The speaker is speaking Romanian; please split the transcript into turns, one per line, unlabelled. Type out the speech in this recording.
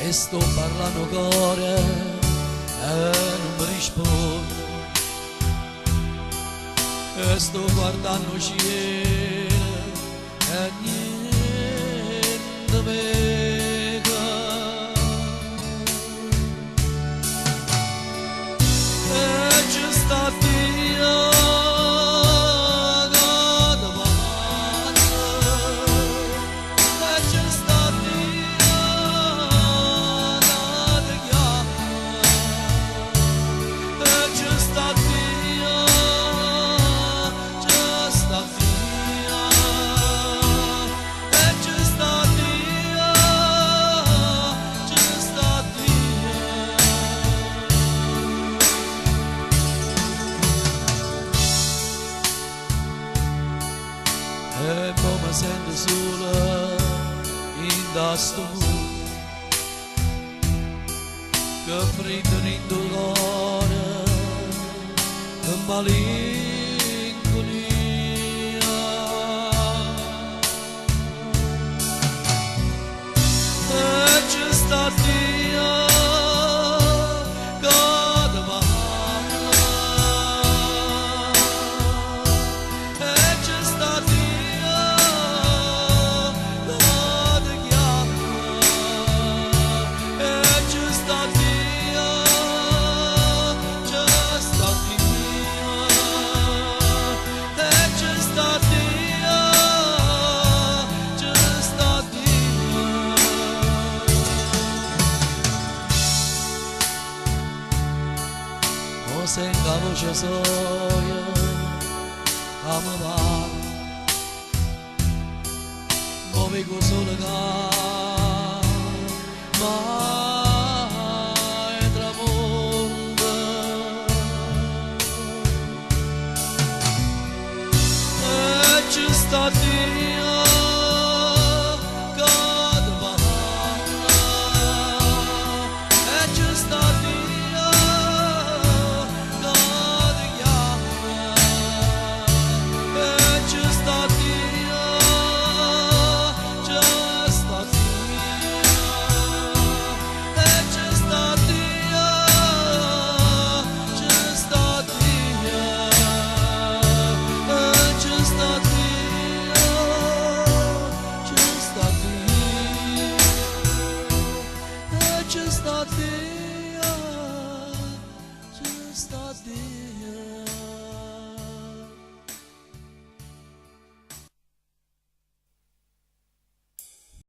e sto parlando cuore e non mi rispondo, e sto guardando cielo e niente vega, e ci sta Dio e poi mi sento sola in questo mondo che freddo in dolore e malinconia, e ci sta Dio sento la voce soia a me va, ma vedo solo che mai tramonta, e ci sta Dio che parla, e ci sta Dio just not there.